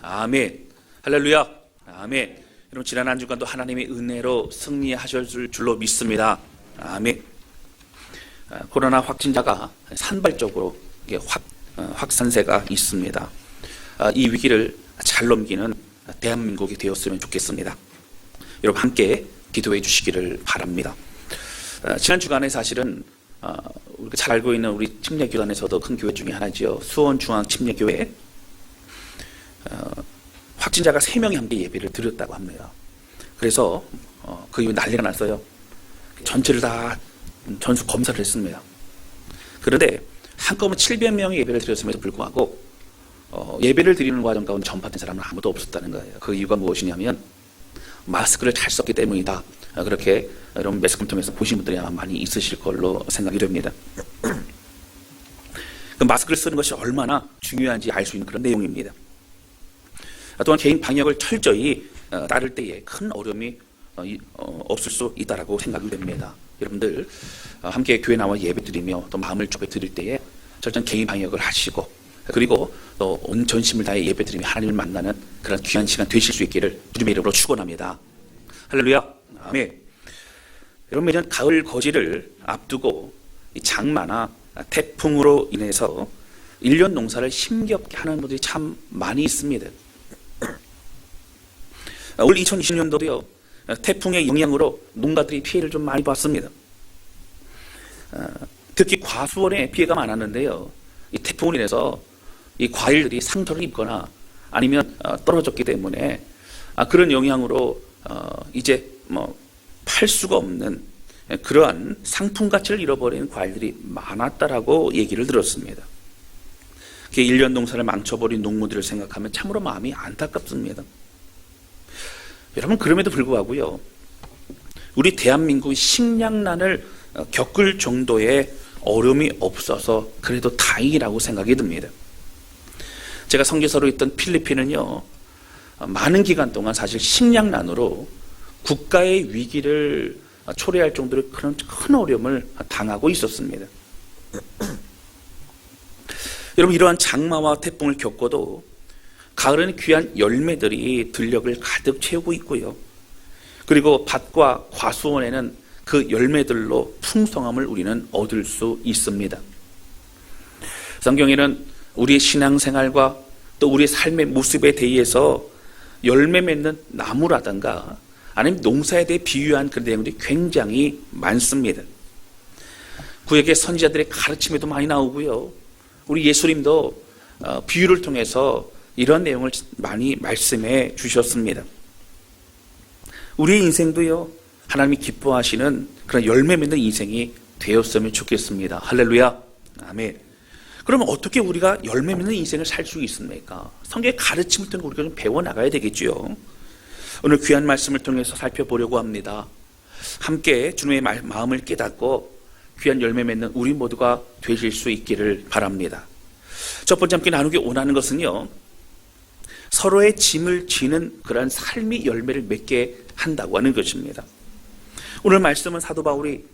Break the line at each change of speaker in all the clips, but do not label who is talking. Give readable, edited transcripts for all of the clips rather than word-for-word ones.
아멘. 할렐루야. 아멘. 여러분 지난 한 주간도 하나님의 은혜로 승리하실 줄로 믿습니다. 아멘. 코로나 확진자가 산발적으로 확산세가 있습니다. 이 위기를 잘 넘기는 대한민국이 되었으면 좋겠습니다. 여러분 함께 기도해 주시기를 바랍니다. 지난 주간에 사실은 우리가 잘 알고 있는 우리 침례교단에서도 큰 교회 중에 하나지요. 수원중앙침례교회 확진자가 3명이 함께 예배를 드렸다고 합니다. 그래서 그 이후 난리가 났어요. 전체를 다 전수 검사를 했습니다. 그런데 한꺼번에 700명이 예배를 드렸음에도 불구하고 예배를 드리는 과정 가운데 전파된 사람은 아무도 없었다는 거예요. 그 이유가 무엇이냐면 마스크를 잘 썼기 때문이다. 그렇게 여러분 매스컴 통해서 보신 분들이 아마 많이 있으실 걸로 생각이 됩니다. 그 마스크를 쓰는 것이 얼마나 중요한지 알 수 있는 그런 내용입니다. 또한 개인 방역을 철저히 따를 때에 큰 어려움이 없을 수 있다라고 생각이 됩니다. 여러분들 함께 교회 나와 예배드리며 또 마음을 좁혀 드릴 때에 철저한 개인 방역을 하시고 그리고 또 온 전심을 다해 예배드리며 하나님을 만나는 그런 귀한 시간 되실 수 있기를 주님의 이름으로 축원합니다. 할렐루야. 아멘. 여러분 매년 가을 거지를 앞두고 장마나 태풍으로 인해서 1년 농사를 힘겹게 하는 분들이 참 많이 있습니다. 올 2020년도도요 태풍의 영향으로 농가들이 피해를 좀 많이 봤습니다. 특히 과수원에 피해가 많았는데요. 이 태풍으로 인해서 이 과일들이 상처를 입거나 아니면 떨어졌기 때문에 그런 영향으로 이제 팔 수가 없는 그러한 상품 가치를 잃어버리는 과일들이 많았다라고 얘기를 들었습니다. 1년 농사를 망쳐버린 농부들을 생각하면 참으로 마음이 안타깝습니다. 여러분 그럼에도 불구하고요 우리 대한민국이 식량난을 겪을 정도의 어려움이 없어서 그래도 다행이라고 생각이 듭니다. 제가 선교사로 있던 필리핀은요 많은 기간 동안 사실 식량난으로 국가의 위기를 초래할 정도로 그런 큰 어려움을 당하고 있었습니다. 여러분 이러한 장마와 태풍을 겪고도 가을에는 귀한 열매들이 들녘을 가득 채우고 있고요. 그리고 밭과 과수원에는 그 열매들로 풍성함을 우리는 얻을 수 있습니다. 성경에는 우리의 신앙생활과 또 우리의 삶의 모습에 대해서 열매 맺는 나무라든가 아니면 농사에 대해 비유한 그런 내용들이 굉장히 많습니다. 구약의 선지자들의 가르침에도 많이 나오고요. 우리 예수님도 비유를 통해서 이런 내용을 많이 말씀해 주셨습니다. 우리의 인생도요 하나님이 기뻐하시는 그런 열매 맺는 인생이 되었으면 좋겠습니다. 할렐루야. 아멘. 그러면 어떻게 우리가 열매 맺는 인생을 살 수 있습니까? 성경의 가르침을 통해 우리가 좀 배워나가야 되겠죠. 오늘 귀한 말씀을 통해서 살펴보려고 합니다. 함께 주님의 마음을 깨닫고 귀한 열매 맺는 우리 모두가 되실 수 있기를 바랍니다. 첫 번째 함께 나누기 원하는 것은요 서로의 짐을 지는 그러한 삶의 열매를 맺게 한다고 하는 것입니다. 오늘 말씀은 사도 바울이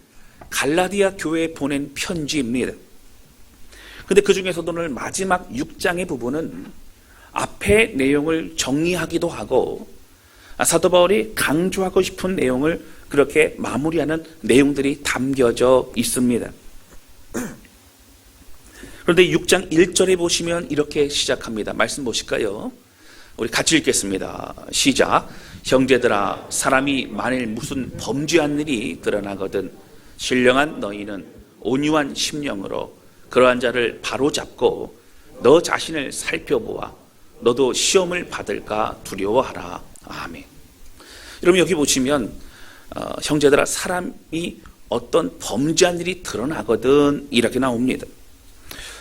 갈라디아 교회에 보낸 편지입니다. 그런데 그 중에서도 오늘 마지막 6장의 부분은 앞의 내용을 정리하기도 하고 사도 바울이 강조하고 싶은 내용을 그렇게 마무리하는 내용들이 담겨져 있습니다. 그런데 6장 1절에 보시면 이렇게 시작합니다. 말씀 보실까요? 우리 같이 읽겠습니다. 시작. 형제들아 사람이 만일 무슨 범죄한 일이 드러나거든 신령한 너희는 온유한 심령으로 그러한 자를 바로잡고 너 자신을 살펴보아 너도 시험을 받을까 두려워하라. 아멘. 여러분 여기 보시면 형제들아 사람이 어떤 범죄한 일이 드러나거든 이렇게 나옵니다.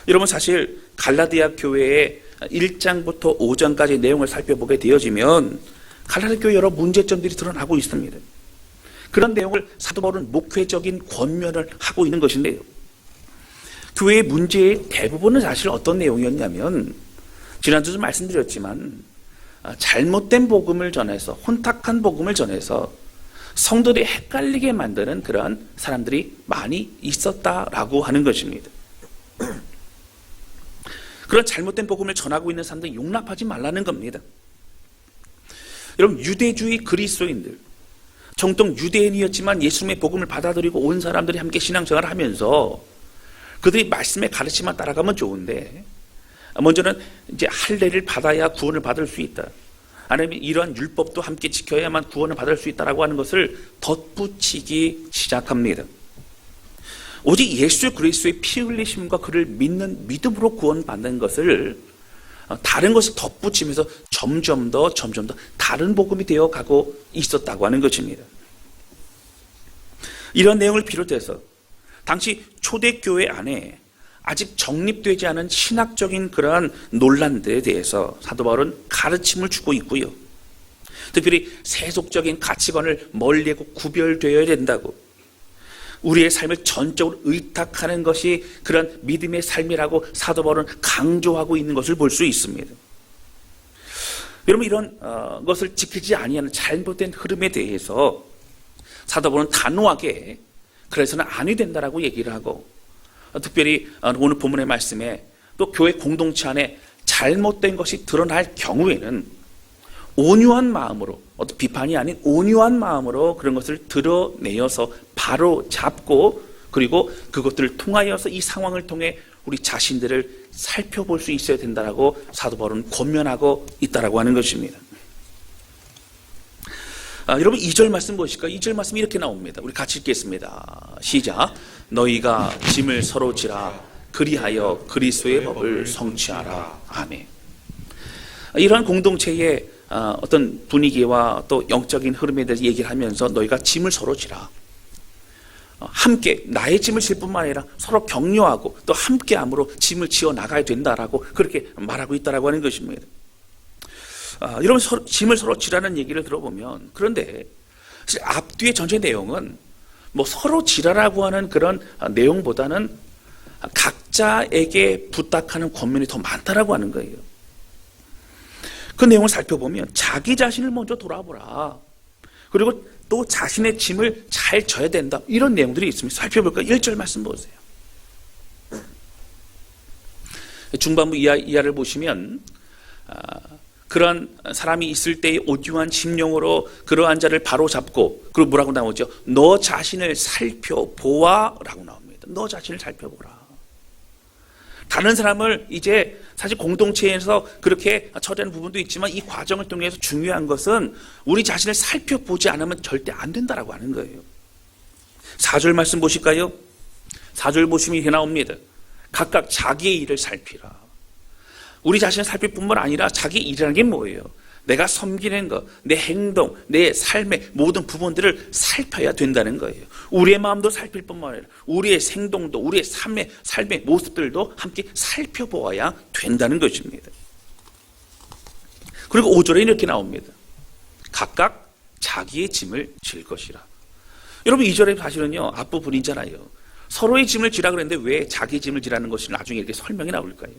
여러분 사실 갈라디아 교회의 1장부터 5장까지 내용을 살펴보게 되어지면 갈라디아 교회 여러 문제점들이 드러나고 있습니다. 그런 내용을 사도 바울은 목회적인 권면을 하고 있는 것인데요. 교회의 문제의 대부분은 사실 어떤 내용이었냐면 지난주도 말씀드렸지만 잘못된 복음을 전해서 혼탁한 복음을 전해서 성도들이 헷갈리게 만드는 그러한 사람들이 많이 있었다라고 하는 것입니다. 그런 잘못된 복음을 전하고 있는 사람들 용납하지 말라는 겁니다. 여러분, 유대주의 그리스도인들, 정통 유대인이었지만 예수님의 복음을 받아들이고 온 사람들이 함께 신앙생활을 하면서 그들이 말씀의 가르침만 따라가면 좋은데, 먼저는 이제 할례를 받아야 구원을 받을 수 있다, 아니면 이러한 율법도 함께 지켜야만 구원을 받을 수 있다라고 하는 것을 덧붙이기 시작합니다. 오직 예수 그리스도의 피 흘리심과 그를 믿는 믿음으로 구원받는 것을 다른 것을 덧붙이면서 점점 더 다른 복음이 되어 가고 있었다고 하는 것입니다. 이런 내용을 비롯해서 당시 초대교회 안에 아직 정립되지 않은 신학적인 그러한 논란들에 대해서 사도 바울은 가르침을 주고 있고요. 특별히 세속적인 가치관을 멀리하고 구별되어야 된다고, 우리의 삶을 전적으로 의탁하는 것이 그런 믿음의 삶이라고 사도 바울은 강조하고 있는 것을 볼 수 있습니다. 여러분, 이런 것을 지키지 아니하는 잘못된 흐름에 대해서 사도 바울은 단호하게 그래서는 아니 된다라고 얘기를 하고, 특별히 오늘 본문의 말씀에 또 교회 공동체 안에 잘못된 것이 드러날 경우에는 온유한 마음으로, 어떤 비판이 아닌 온유한 마음으로 그런 것을 드러내어서 바로 잡고, 그리고 그것들을 통하여서 이 상황을 통해 우리 자신들을 살펴볼 수 있어야 된다라고 사도 바울은 권면하고 있다라고 하는 것입니다. 여러분, 2절 말씀 보실까요? 2절 말씀이 이렇게 나옵니다. 우리 같이 읽겠습니다. 시작. 너희가 짐을 서로 지라, 그리하여 그리스도의 법을 성취하라. 아멘. 이러한 공동체의 어떤 분위기와 또 영적인 흐름에 대해서 얘기를 하면서 너희가 짐을 서로 지라, 함께 나의 짐을 질 뿐만 아니라 서로 격려하고 또 함께함으로 짐을 지어 나가야 된다라고 그렇게 말하고 있다라고 하는 것입니다. 여러분, 짐을 서로 지라는 얘기를 들어보면, 그런데 사실 앞뒤의 전체 내용은 뭐 서로 지라라고 하는 그런 내용보다는 각자에게 부탁하는 권면이 더 많다라고 하는 거예요. 그 내용을 살펴보면 자기 자신을 먼저 돌아보라, 그리고 또 자신의 짐을 잘 져야 된다, 이런 내용들이 있습니다. 살펴볼까요? 1절 말씀 보세요. 중반부 이하를 보시면 그런 사람이 있을 때의 오듀한 심령으로 그러한 자를 바로 잡고, 그리고 뭐라고 나오죠? 너 자신을 살펴보아 라고 나옵니다. 너 자신을 살펴보라. 다른 사람을 이제 사실 공동체에서 그렇게 처리하는 부분도 있지만 이 과정을 통해서 중요한 것은 우리 자신을 살펴보지 않으면 절대 안 된다라고 하는 거예요. 4절 말씀 보실까요? 4절 보시면 이렇게 나옵니다. 각각 자기의 일을 살피라. 우리 자신을 살필 뿐만 아니라 자기 일이라는 게 뭐예요? 내가 섬기는 것, 내 행동, 내 삶의 모든 부분들을 살펴야 된다는 거예요. 우리의 마음도 살필 뿐만 아니라 우리의 행동도, 우리의 삶의 모습들도 함께 살펴보아야 된다는 것입니다. 그리고 5절에 이렇게 나옵니다. 각각 자기의 짐을 질 것이라. 여러분, 2절에 사실은요, 앞부분이잖아요. 서로의 짐을 지라 그랬는데 왜 자기 짐을 지라는 것이 나중에 이렇게 설명이 나올까요?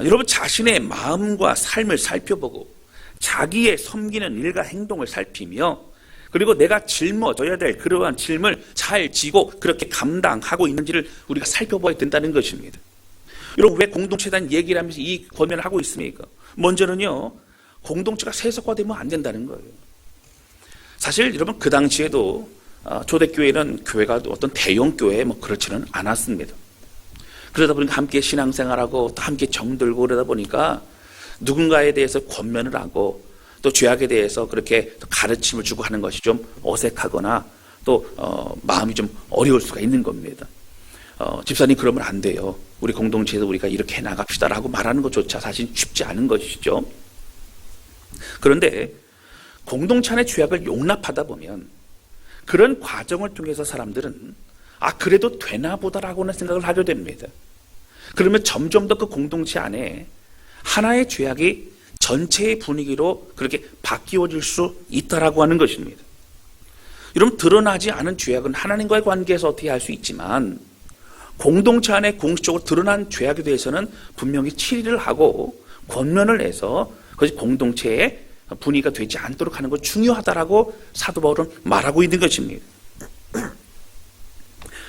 여러분, 자신의 마음과 삶을 살펴보고 자기의 섬기는 일과 행동을 살피며, 그리고 내가 짊어져야 될 그러한 짐을 잘 지고 그렇게 감당하고 있는지를 우리가 살펴봐야 된다는 것입니다. 여러분, 왜 공동체에 대한 얘기를 하면서 이 권면을 하고 있습니까? 먼저는요, 공동체가 세속화되면 안 된다는 거예요. 사실 여러분, 그 당시에도 초대교회는 교회가 어떤 대형교회 뭐 그렇지는 않았습니다. 그러다 보니까 함께 신앙생활하고 또 함께 정들고 그러다 보니까 누군가에 대해서 권면을 하고 또 죄악에 대해서 그렇게 가르침을 주고 하는 것이 좀 어색하거나 또 마음이 좀 어려울 수가 있는 겁니다. 집사님, 그러면 안 돼요. 우리 공동체에서 우리가 이렇게 해나갑시다라고 말하는 것조차 사실 쉽지 않은 것이죠. 그런데 공동체 안의 죄악을 용납하다 보면 그런 과정을 통해서 사람들은 그래도 되나 보다라고는 생각을 하게 됩니다. 그러면 점점 더 그 공동체 안에 하나의 죄악이 전체의 분위기로 그렇게 바뀌어질 수 있다라고 하는 것입니다. 여러분, 드러나지 않은 죄악은 하나님과의 관계에서 어떻게 할 수 있지만 공동체 안에 공식적으로 드러난 죄악에 대해서는 분명히 치리를 하고 권면을 해서 그것이 공동체의 분위기가 되지 않도록 하는 것 중요하다라고 사도 바울은 말하고 있는 것입니다.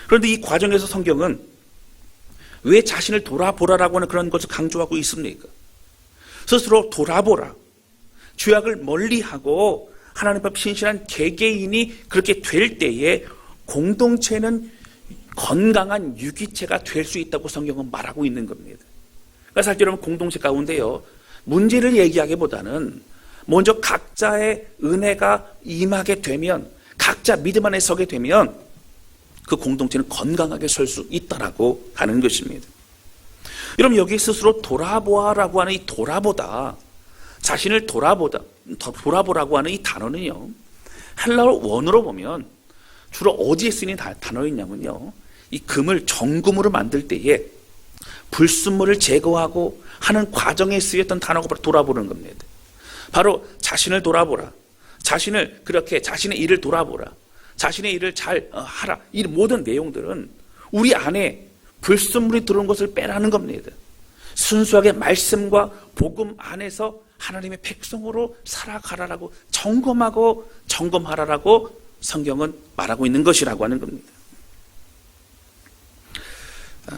그런데 이 과정에서 성경은 왜 자신을 돌아보라라고 하는 그런 것을 강조하고 있습니까? 스스로 돌아보라. 죄악을 멀리하고 하나님 앞에 신실한 개개인이 그렇게 될 때에 공동체는 건강한 유기체가 될 수 있다고 성경은 말하고 있는 겁니다. 그러니까 사실 여러분, 공동체 가운데요, 문제를 얘기하기보다는 먼저 각자의 은혜가 임하게 되면, 각자 믿음 안에 서게 되면 그 공동체는 건강하게 설 수 있다라고 하는 것입니다. 여러분, 여기 스스로 돌아보아라고 하는 이 돌아보다, 자신을 돌아보라고 하는 이 단어는요, 헬라어 원어로 보면 주로 어디에 쓰이는 단어였냐면요, 이 금을 정금으로 만들 때에 불순물을 제거하고 하는 과정에 쓰였던 단어가 바로 돌아보는 겁니다. 바로 자신을 돌아보라, 자신의 일을 돌아보라, 자신의 일을 잘 하라, 이 모든 내용들은 우리 안에 불순물이 들어온 것을 빼라는 겁니다. 순수하게 말씀과 복음 안에서 하나님의 백성으로 살아가라라고, 점검하라라고 성경은 말하고 있는 것이라고 하는 겁니다.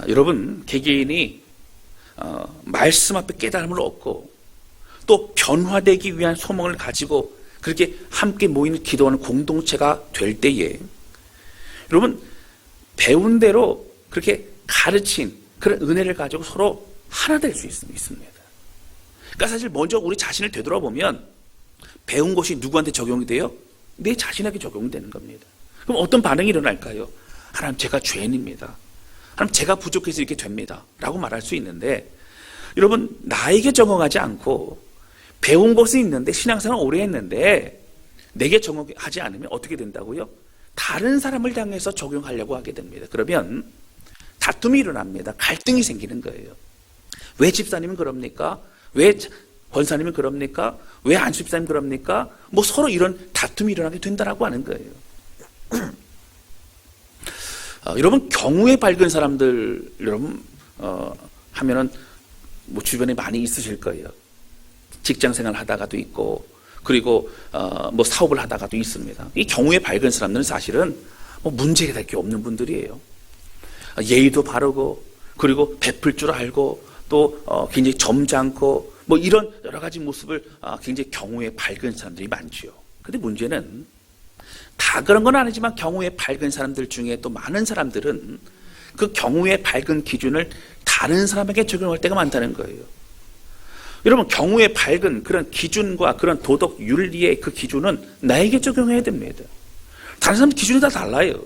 여러분, 개개인이 말씀 앞에 깨달음을 얻고 또 변화되기 위한 소망을 가지고 그렇게 함께 모이는 기도하는 공동체가 될 때에 여러분, 배운 대로 그렇게 가르친 그런 은혜를 가지고 서로 하나 될 수 있습니다. 그러니까 사실 먼저 우리 자신을 되돌아보면 배운 것이 누구한테 적용이 돼요? 내 자신에게 적용되는 겁니다. 그럼 어떤 반응이 일어날까요? 하나님, 제가 죄인입니다. 하나님, 제가 부족해서 이렇게 됩니다. 라고 말할 수 있는데, 여러분, 나에게 적용하지 않고 배운 것이 있는데, 신앙생활 오래 했는데 내게 적용하지 않으면 어떻게 된다고요? 다른 사람을 향해서 적용하려고 하게 됩니다. 그러면 다툼이 일어납니다. 갈등이 생기는 거예요. 왜 집사님은 그럽니까? 왜 권사님은 그럽니까? 왜 안수집사님 그럽니까? 서로 이런 다툼이 일어나게 된다라고 하는 거예요. 여러분, 경우에 밝은 사람들 여러분 하면은 주변에 많이 있으실 거예요. 직장생활 하다가도 있고, 그리고 사업을 하다가도 있습니다. 이 경우에 밝은 사람들은 사실은 문제가 될 게 없는 분들이에요. 예의도 바르고, 그리고 베풀 줄 알고, 또 굉장히 점잖고, 이런 여러 가지 모습을 굉장히 경우에 밝은 사람들이 많지요. 근데 문제는 다 그런 건 아니지만 경우에 밝은 사람들 중에 또 많은 사람들은 그 경우에 밝은 기준을 다른 사람에게 적용할 때가 많다는 거예요. 여러분, 경우에 밝은 그런 기준과 그런 도덕 윤리의 그 기준은 나에게 적용해야 됩니다. 다른 사람 기준이 다 달라요.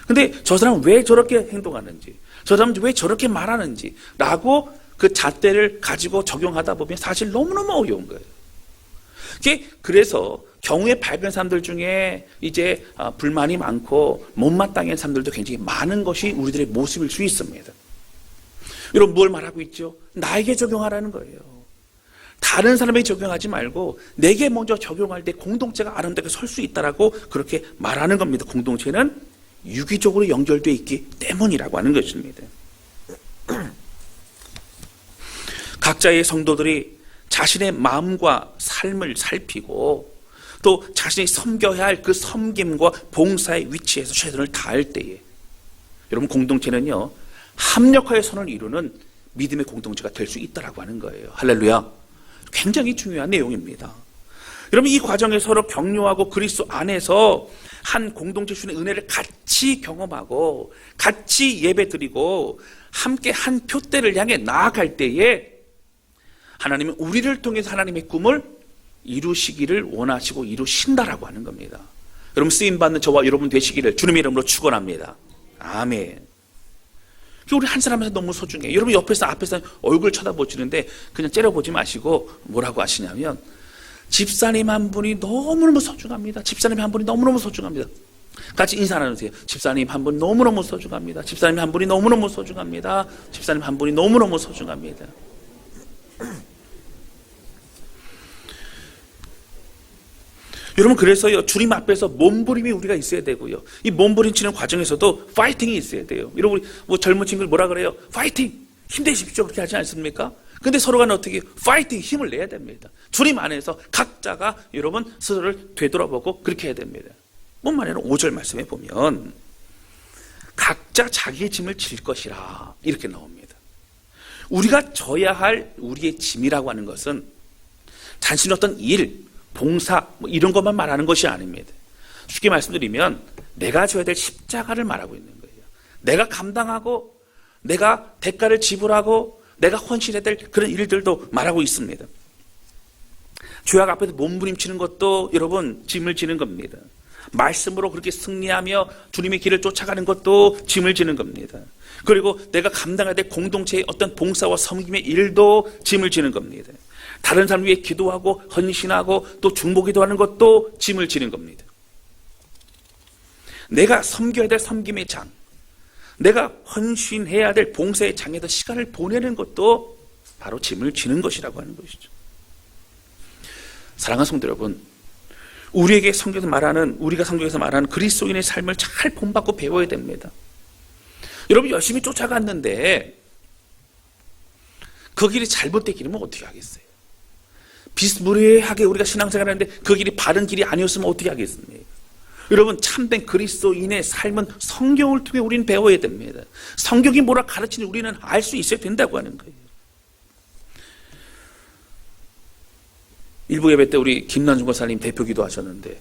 근데 저 사람은 왜 저렇게 행동하는지, 저 사람은 왜 저렇게 말하는지 라고 그 잣대를 가지고 적용하다 보면 사실 너무너무 어려운 거예요. 그래서 경우에 밝은 사람들 중에 이제 불만이 많고 못마땅한 사람들도 굉장히 많은 것이 우리들의 모습일 수 있습니다. 여러분, 뭘 말하고 있죠? 나에게 적용하라는 거예요. 다른 사람에게 적용하지 말고 내게 먼저 적용할 때 공동체가 아름답게 설 수 있다라고 그렇게 말하는 겁니다. 공동체는 유기적으로 연결되어 있기 때문이라고 하는 것입니다. 각자의 성도들이 자신의 마음과 삶을 살피고 또 자신이 섬겨야 할 그 섬김과 봉사의 위치에서 최선을 다할 때에 여러분, 공동체는요, 합력하여 선을 이루는 믿음의 공동체가 될 수 있다라고 하는 거예요. 할렐루야. 굉장히 중요한 내용입니다. 여러분, 이 과정에 서로 격려하고 그리스도 안에서 한 공동체 주는 은혜를 같이 경험하고 같이 예배드리고 함께 한 표대를 향해 나아갈 때에 하나님은 우리를 통해서 하나님의 꿈을 이루시기를 원하시고 이루신다라고 하는 겁니다. 여러분, 쓰임받는 저와 여러분 되시기를 주님의 이름으로 축원합니다. 아멘. 우리 한 사람에서 너무 소중해요. 여러분, 옆에서 앞에서 얼굴 쳐다보시는데 그냥 째려보지 마시고 뭐라고 하시냐면, 집사님 한 분이 너무너무 소중합니다. 집사님 한 분이 너무너무 소중합니다. 같이 인사 나누세요. 집사님 한 분 너무너무 소중합니다. 집사님 한 분이 너무너무 소중합니다. 집사님 한 분이 너무너무 소중합니다. 여러분, 그래서요, 주님 앞에서 몸부림이 우리가 있어야 되고요. 이 몸부림치는 과정에서도 파이팅이 있어야 돼요. 여러분, 젊은 친구들 뭐라 그래요? 파이팅! 힘내십시오. 그렇게 하지 않습니까? 근데 서로 간에 어떻게 파이팅! 힘을 내야 됩니다. 주님 안에서 각자가 여러분 스스로를 되돌아보고 그렇게 해야 됩니다. 뭔 말이냐면 5절 말씀에 보면 각자 자기의 짐을 질 것이라 이렇게 나옵니다. 우리가 져야 할 우리의 짐이라고 하는 것은 단순히 어떤 일, 봉사 뭐 이런 것만 말하는 것이 아닙니다. 쉽게 말씀드리면 내가 져야 될 십자가를 말하고 있는 거예요. 내가 감당하고 내가 대가를 지불하고 내가 헌신해야 될 그런 일들도 말하고 있습니다. 죄악 앞에서 몸부림치는 것도 여러분 짐을 지는 겁니다. 말씀으로 그렇게 승리하며 주님의 길을 쫓아가는 것도 짐을 지는 겁니다. 그리고 내가 감당해야 될 공동체의 어떤 봉사와 섬김의 일도 짐을 지는 겁니다. 다른 사람 위해 기도하고 헌신하고 또 중보기도하는 것도 짐을 지는 겁니다. 내가 섬겨야 될 섬김의 장, 내가 헌신해야 될 봉사의 장에서 시간을 보내는 것도 바로 짐을 지는 것이라고 하는 것이죠. 사랑하는 성도 여러분, 우리가 성경에서 말하는 그리스도인의 삶을 잘 본받고 배워야 됩니다. 여러분 열심히 쫓아갔는데 그 길이 잘못된 길이면 어떻게 하겠어요? 비스무리하게 우리가 신앙생활을 하는데 그 길이 바른 길이 아니었으면 어떻게 하겠습니까? 여러분 참된 그리스도인의 삶은 성경을 통해 우리는 배워야 됩니다. 성경이 뭐라 가르치니 우리는 알 수 있어야 된다고 하는 거예요. 일부 예배 때 우리 김난중 권사님 대표 기도하셨는데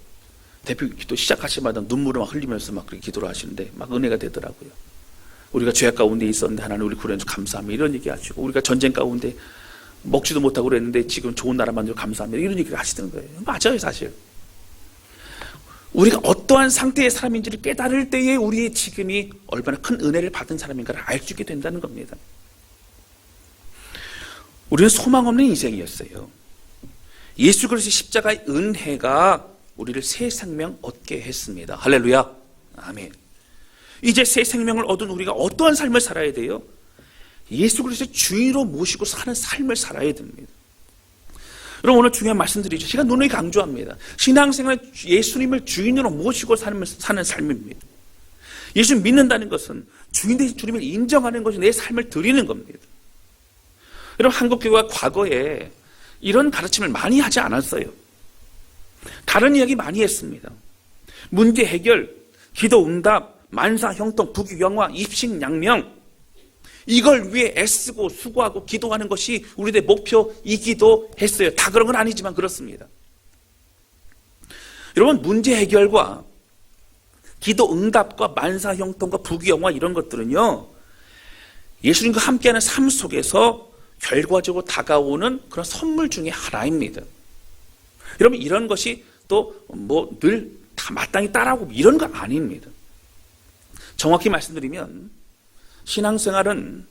대표 기도 시작하시마다 눈물을 막 흘리면서 막 그렇게 기도를 하시는데 막 은혜가 되더라고요. 우리가 죄악 가운데 있었는데 하나님 우리 구원해 주셔서 감사합니다 이런 얘기 하시고, 우리가 전쟁 가운데 먹지도 못하고 그랬는데 지금 좋은 나라 만들어 감사합니다 이런 얘기를 하시는 거예요. 맞아요. 사실 우리가 어떠한 상태의 사람인지를 깨달을 때에 우리의 지금이 얼마나 큰 은혜를 받은 사람인가를 알 수 있게 된다는 겁니다. 우리는 소망 없는 인생이었어요. 예수 그리스도의 십자가의 은혜가 우리를 새 생명 얻게 했습니다. 할렐루야. 아멘. 이제 새 생명을 얻은 우리가 어떠한 삶을 살아야 돼요? 예수 그리스도의 주인으로 모시고 사는 삶을 살아야 됩니다. 여러분 오늘 중요한 말씀드리죠. 제가 누누이 강조합니다. 신앙생활은 예수님을 주인으로 모시고 사는 삶입니다. 예수 믿는다는 것은 주인 되신 주님을 인정하는 것이 내 삶을 드리는 겁니다. 여러분 한국교회가 과거에 이런 가르침을 많이 하지 않았어요. 다른 이야기 많이 했습니다. 문제 해결, 기도 응답, 만사 형통, 부귀 영화, 입식 양명, 이걸 위해 애쓰고 수고하고 기도하는 것이 우리들의 목표이기도 했어요. 다 그런 건 아니지만 그렇습니다. 여러분 문제 해결과 기도 응답과 만사 형통과 부귀 영화 이런 것들은요, 예수님과 함께하는 삶 속에서 결과적으로 다가오는 그런 선물 중에 하나입니다. 여러분 이런 것이 또 뭐 늘 다 마땅히 따라오고 이런 거 아닙니다. 정확히 말씀드리면 신앙생활은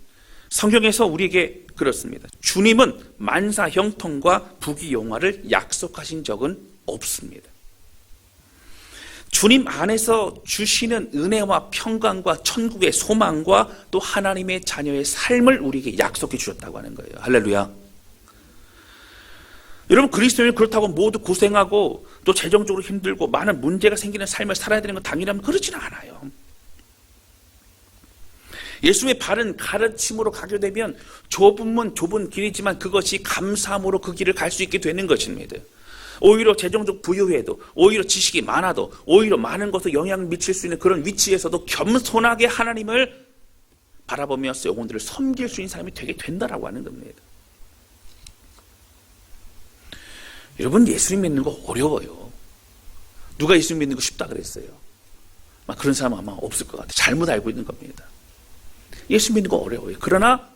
성경에서 우리에게 그렇습니다. 주님은 만사 형통과 부귀 영화를 약속하신 적은 없습니다. 주님 안에서 주시는 은혜와 평강과 천국의 소망과 또 하나님의 자녀의 삶을 우리에게 약속해 주셨다고 하는 거예요. 할렐루야. 여러분 그리스도인은 그렇다고 모두 고생하고 또 재정적으로 힘들고 많은 문제가 생기는 삶을 살아야 되는 건 당연하면 그렇지는 않아요. 예수의 바른 가르침으로 가게 되면 좁은 문 좁은 길이지만 그것이 감사함으로 그 길을 갈 수 있게 되는 것입니다. 오히려 재정적 부유해도, 오히려 지식이 많아도, 오히려 많은 것에 영향을 미칠 수 있는 그런 위치에서도 겸손하게 하나님을 바라보면서 영혼들을 섬길 수 있는 사람이 되게 된다라고 하는 겁니다. 여러분 예수님 믿는 거 어려워요. 누가 예수님 믿는 거 쉽다 그랬어요? 막 그런 사람 아마 없을 것 같아요. 잘못 알고 있는 겁니다. 예수 믿는 거 어려워요. 그러나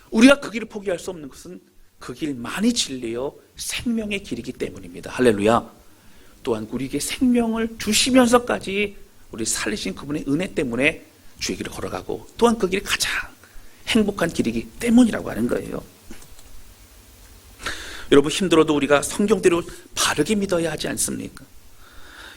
우리가 그 길을 포기할 수 없는 것은 그 길만이 진리요 생명의 길이기 때문입니다. 할렐루야. 또한 우리에게 생명을 주시면서까지 우리 살리신 그분의 은혜 때문에 주의 길을 걸어가고 또한 그 길이 가장 행복한 길이기 때문이라고 하는 거예요. 여러분 힘들어도 우리가 성경대로 바르게 믿어야 하지 않습니까?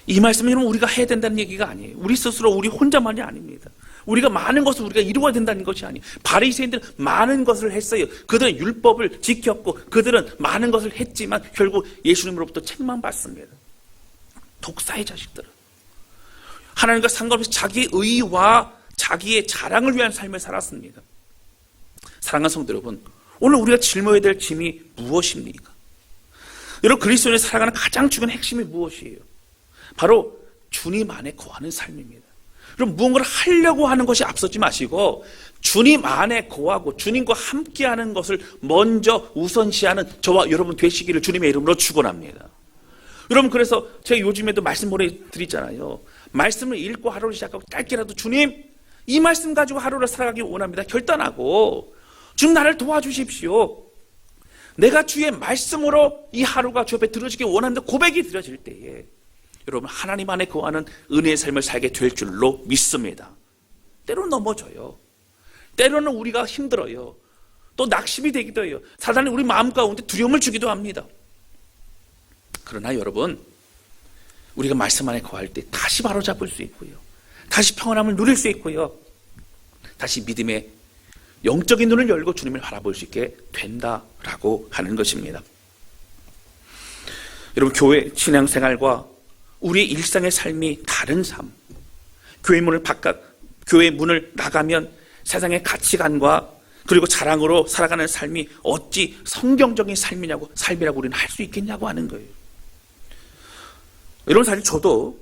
이 말씀은 우리가 해야 된다는 얘기가 아니에요. 우리 스스로 우리 혼자만이 아닙니다. 우리가 많은 것을 우리가 이루어야 된다는 것이 아니에요. 바리새인들은 많은 것을 했어요. 그들은 율법을 지켰고 그들은 많은 것을 했지만 결국 예수님으로부터 책망받습니다. 독사의 자식들은 하나님과 상관없이 자기의 의와 자기의 자랑을 위한 삶을 살았습니다. 사랑하는 성도 여러분, 오늘 우리가 짊어야 될 짐이 무엇입니까? 여러분 그리스도인이 살아가는 가장 중요한 핵심이 무엇이에요? 바로 주님 안에 거하는 삶입니다. 그럼 무언가를 하려고 하는 것이 앞서지 마시고 주님 안에 거하고 주님과 함께하는 것을 먼저 우선시하는 저와 여러분 되시기를 주님의 이름으로 축원합니다. 여러분, 그래서 제가 요즘에도 말씀 보내드리잖아요. 말씀을 읽고 하루를 시작하고 짧게라도 주님, 이 말씀 가지고 하루를 살아가기 원합니다. 결단하고 주님 나를 도와주십시오. 내가 주의 말씀으로 이 하루가 주 앞에 들어지기 원합니다. 고백이 드려질 때에 여러분 하나님 안에 거하는 은혜의 삶을 살게 될 줄로 믿습니다. 때로는 넘어져요. 때로는 우리가 힘들어요. 또 낙심이 되기도 해요. 사단이 우리 마음 가운데 두려움을 주기도 합니다. 그러나 여러분, 우리가 말씀 안에 거할 때 다시 바로잡을 수 있고요, 다시 평안함을 누릴 수 있고요, 다시 믿음의 영적인 눈을 열고 주님을 바라볼 수 있게 된다라고 하는 것입니다. 여러분, 교회 신앙생활과 우리의 일상의 삶이 다른 삶, 교회 문을 나가면 세상의 가치관과 그리고 자랑으로 살아가는 삶이 어찌 성경적인 삶이라고 우리는 할 수 있겠냐고 하는 거예요. 여러분, 사실 저도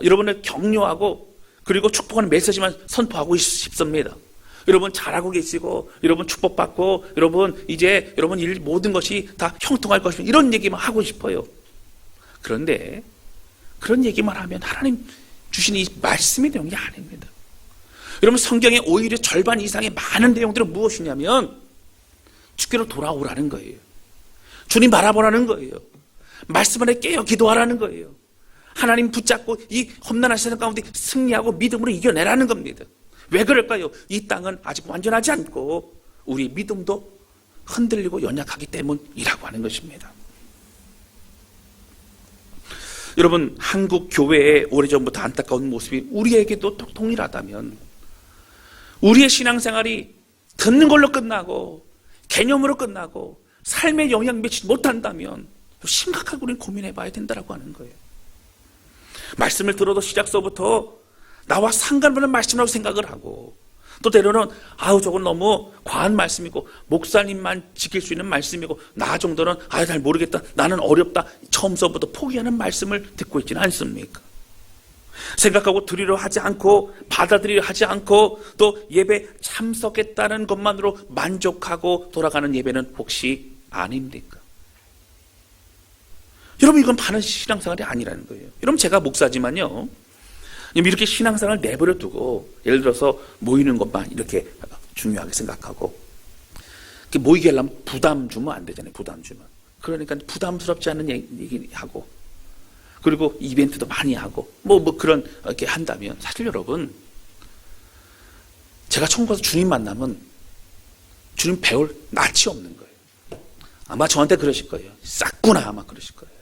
여러분을 격려하고 그리고 축복하는 메시지만 선포하고 싶습니다. 여러분 잘하고 계시고, 여러분 축복받고, 여러분 이제 여러분 일 모든 것이 다 형통할 것이면 이런 얘기만 하고 싶어요. 그런데 그런 얘기만 하면 하나님 주신 이 말씀이 되는 게 아닙니다. 여러분, 성경의 오히려 절반 이상의 많은 내용들은 무엇이냐면 주께로 돌아오라는 거예요. 주님 바라보라는 거예요. 말씀 안에 깨어 기도하라는 거예요. 하나님 붙잡고 이 험난한 세상 가운데 승리하고 믿음으로 이겨내라는 겁니다. 왜 그럴까요? 이 땅은 아직 완전하지 않고 우리 믿음도 흔들리고 연약하기 때문이라고 하는 것입니다. 여러분, 한국 교회의 오래전부터 안타까운 모습이 우리에게도 동일하다면, 우리의 신앙생활이 듣는 걸로 끝나고 개념으로 끝나고 삶에 영향 미치지 못한다면 심각하게 우리는 고민해 봐야 된다고 하는 거예요. 말씀을 들어도 시작서부터 나와 상관없는 말씀이라고 생각을 하고, 또 때로는 저건 너무 과한 말씀이고 목사님만 지킬 수 있는 말씀이고 나 정도는 잘 모르겠다, 나는 어렵다, 처음서부터 포기하는 말씀을 듣고 있지는 않습니까? 생각하고 드리려 하지 않고 받아들이려 하지 않고 또 예배 참석했다는 것만으로 만족하고 돌아가는 예배는 혹시 아닙니까? 여러분, 이건 바른 신앙생활이 아니라는 거예요. 여러분, 제가 목사지만요, 이렇게 신앙생활을 내버려 두고 예를 들어서 모이는 것만 이렇게 중요하게 생각하고, 모이게 하려면 부담 주면 안 되잖아요. 부담 주면. 그러니까 부담스럽지 않은 얘기하고, 그리고 이벤트도 많이 하고 그런 이렇게 한다면, 사실 여러분, 제가 천국 가서 주님 만나면 주님 배울 낯이 없는 거예요. 아마 저한테 그러실 거예요. 싹구나 아마 그러실 거예요.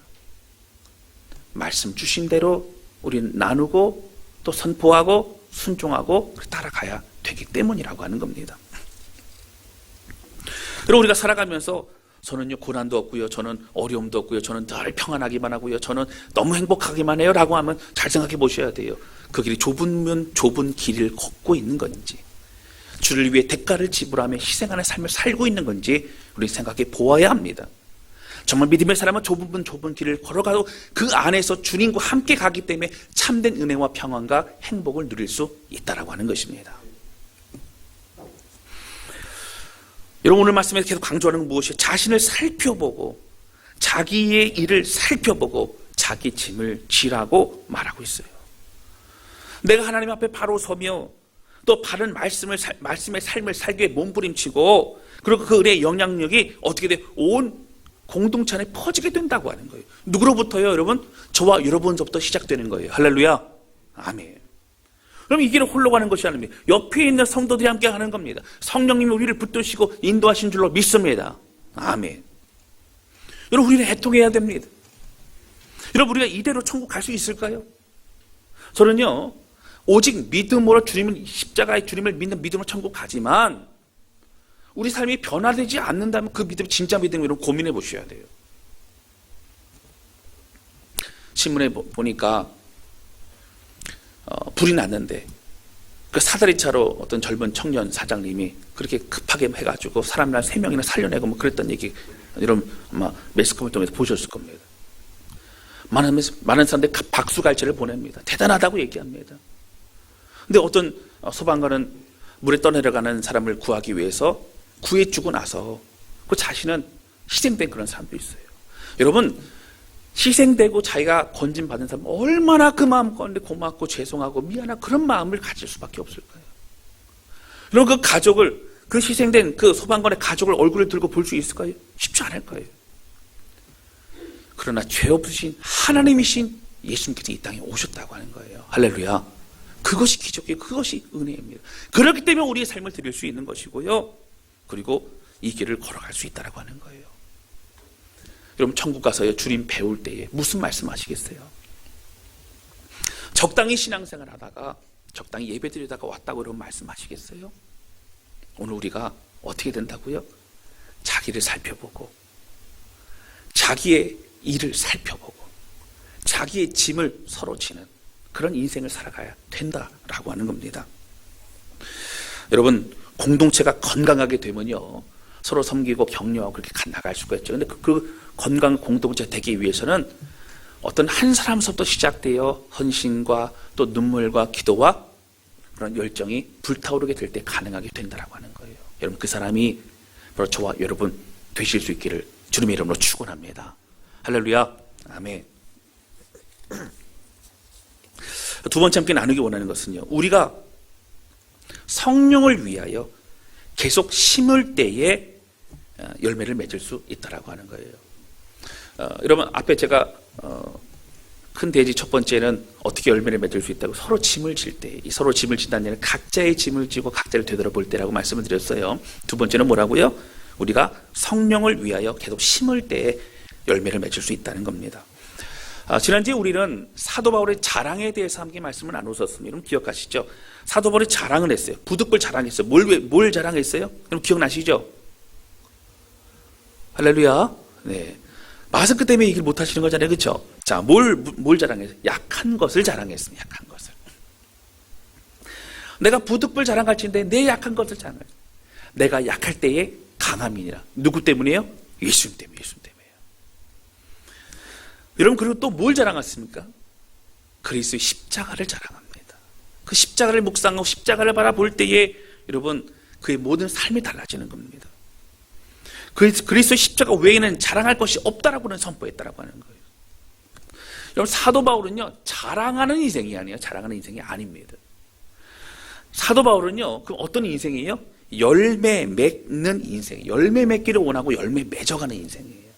말씀 주신 대로 우리는 나누고 또 선포하고 순종하고 따라가야 되기 때문이라고 하는 겁니다. 그리고 우리가 살아가면서 저는요 고난도 없고요, 저는 어려움도 없고요, 저는 늘 평안하기만 하고요, 저는 너무 행복하기만 해요 라고 하면 잘 생각해 보셔야 돼요. 그 길이 좁으면 좁은 길을 걷고 있는 건지, 주를 위해 대가를 지불하며 희생하는 삶을 살고 있는 건지 우리 생각해 보아야 합니다. 정말 믿음의 사람은 좁은 길을 걸어가도 그 안에서 주님과 함께 가기 때문에 참된 은혜와 평안과 행복을 누릴 수 있다라고 하는 것입니다. 여러분, 오늘 말씀에서 계속 강조하는 건 무엇이에요? 자신을 살펴보고 자기의 일을 살펴보고 자기 짐을 지라고 말하고 있어요. 내가 하나님 앞에 바로 서며 또 바른 말씀의 삶을 살기 위해 몸부림치고, 그리고 그 은혜의 영향력이 어떻게 돼? 온 공동체 안에 퍼지게 된다고 하는 거예요. 누구로부터요, 여러분? 저와 여러분서부터 시작되는 거예요. 할렐루야, 아멘. 그럼 이 길을 홀로 가는 것이 아닙니다. 옆에 있는 성도들이 함께 하는 겁니다. 성령님이 우리를 붙드시고 인도하신 줄로 믿습니다. 아멘. 여러분, 우리는 애통해야 됩니다. 여러분, 우리가 이대로 천국 갈 수 있을까요? 저는요, 오직 믿음으로 십자가의 주님을 믿는 믿음으로 천국 가지만, 우리 삶이 변화되지 않는다면 그 믿음이 진짜 믿음으로 고민해 보셔야 돼요. 신문에 보니까 불이 났는데 그 사다리차로 어떤 젊은 청년 사장님이 그렇게 급하게 해가지고 사람을 3명이나 살려내고 그랬던 얘기, 여러분 아마 매스컴을 통해서 보셨을 겁니다. 많은 사람들이 박수갈채를 보냅니다. 대단하다고 얘기합니다. 근데 어떤 소방관은 물에 떠내려가는 사람을 구하기 위해서 구해주고 나서 그 자신은 희생된 그런 사람도 있어요. 여러분, 희생되고 자기가 건진받은 사람 얼마나 그 마음 가운데 고맙고 죄송하고 미안한 그런 마음을 가질 수밖에 없을 거예요. 여러분, 그 가족을, 그 희생된 그 소방관의 가족을 얼굴을 들고 볼 수 있을까요? 쉽지 않을 거예요. 그러나 죄 없으신 하나님이신 예수님께서 이 땅에 오셨다고 하는 거예요. 할렐루야. 그것이 기적이에요. 그것이 은혜입니다. 그렇기 때문에 우리의 삶을 드릴 수 있는 것이고요. 그리고 이 길을 걸어갈 수 있다고 하는 거예요. 여러분, 천국 가서요, 주님 배울 때에 무슨 말씀하시겠어요? 적당히 신앙생활 하다가 적당히 예배 드리다가 왔다고 그러면 말씀하시겠어요? 오늘 우리가 어떻게 된다고요? 자기를 살펴보고 자기의 일을 살펴보고 자기의 짐을 서로 지는 그런 인생을 살아가야 된다라고 하는 겁니다. 여러분, 공동체가 건강하게 되면요, 서로 섬기고 격려하고 그렇게 나갈 수가 있죠. 근데 그 건강한 공동체가 되기 위해서는 어떤 한 사람서부터 시작되어 헌신과 또 눈물과 기도와 그런 열정이 불타오르게 될 때 가능하게 된다라고 하는 거예요. 여러분, 그 사람이 바로 저와 여러분 되실 수 있기를 주님의 이름으로 축원합니다. 할렐루야. 아멘. 두 번째 함께 나누기 원하는 것은요, 우리가 성령을 위하여 계속 심을 때에 열매를 맺을 수 있다라고 하는 거예요. 여러분, 앞에 제가 큰 대지 첫 번째는 어떻게 열매를 맺을 수 있다고 서로 짐을 질 때, 이 서로 짐을 진다는 얘기는 각자의 짐을 지고 각자를 되돌아볼 때라고 말씀을 드렸어요. 두 번째는 뭐라고요? 우리가 성령을 위하여 계속 심을 때에 열매를 맺을 수 있다는 겁니다. 지난주에 우리는 사도 바울의 자랑에 대해서 함께 말씀을 나눴었습니다. 여러분 기억하시죠? 사도 바울이 자랑을 했어요. 부득불 자랑했어요. 뭘 자랑했어요? 여러분 기억나시죠? 할렐루야. 네. 마스크 때문에 얘기를 못 하시는 거잖아요. 그렇죠? 자, 뭘 자랑했어요? 약한 것을 자랑했습니다. 약한 것을. 내가 부득불 자랑할지인데 내 약한 것을 자랑해요. 내가 약할 때에 강함이니라. 누구 때문이에요? 예수님 때문에. 예수님 때문에요. 여러분, 그리고 또 뭘 자랑했습니까? 그리스도의 십자가를 자랑합니다. 그 십자가를 묵상하고 십자가를 바라볼 때에 여러분 그의 모든 삶이 달라지는 겁니다. 그리스도의 십자가 외에는 자랑할 것이 없다라고는 선포했다라고 하는 거예요. 여러분, 사도 바울은요, 자랑하는 인생이 아니에요. 자랑하는 인생이 아닙니다. 사도 바울은요, 그 어떤 인생이에요? 열매 맺는 인생, 열매 맺기를 원하고 열매 맺어가는 인생이에요.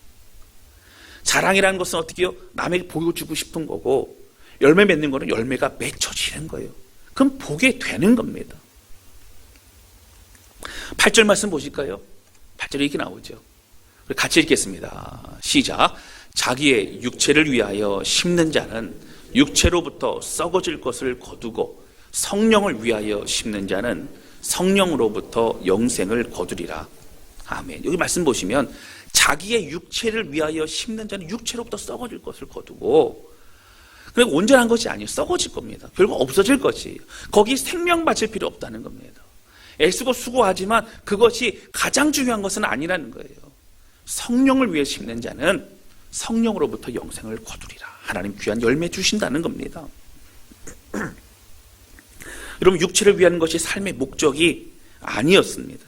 자랑이라는 것은 어떻게 해요? 남에게 보여주고 싶은 거고, 열매 맺는 거는 열매가 맺혀지는 거예요. 그럼 보게 되는 겁니다. 8절 말씀 보실까요? 8절에 이렇게 나오죠. 같이 읽겠습니다. 시작. 자기의 육체를 위하여 심는 자는 육체로부터 썩어질 것을 거두고 성령을 위하여 심는 자는 성령으로부터 영생을 거두리라. 아멘. 여기 말씀 보시면 자기의 육체를 위하여 심는 자는 육체로부터 썩어질 것을 거두고, 그리고 온전한 것이 아니에요. 썩어질 겁니다. 결국 없어질 것이에요. 거기 생명 바칠 필요 없다는 겁니다. 애쓰고 수고하지만 그것이 가장 중요한 것은 아니라는 거예요. 성령을 위해 심는 자는 성령으로부터 영생을 거두리라. 하나님 귀한 열매 주신다는 겁니다. 여러분, 육체를 위한 것이 삶의 목적이 아니었습니다.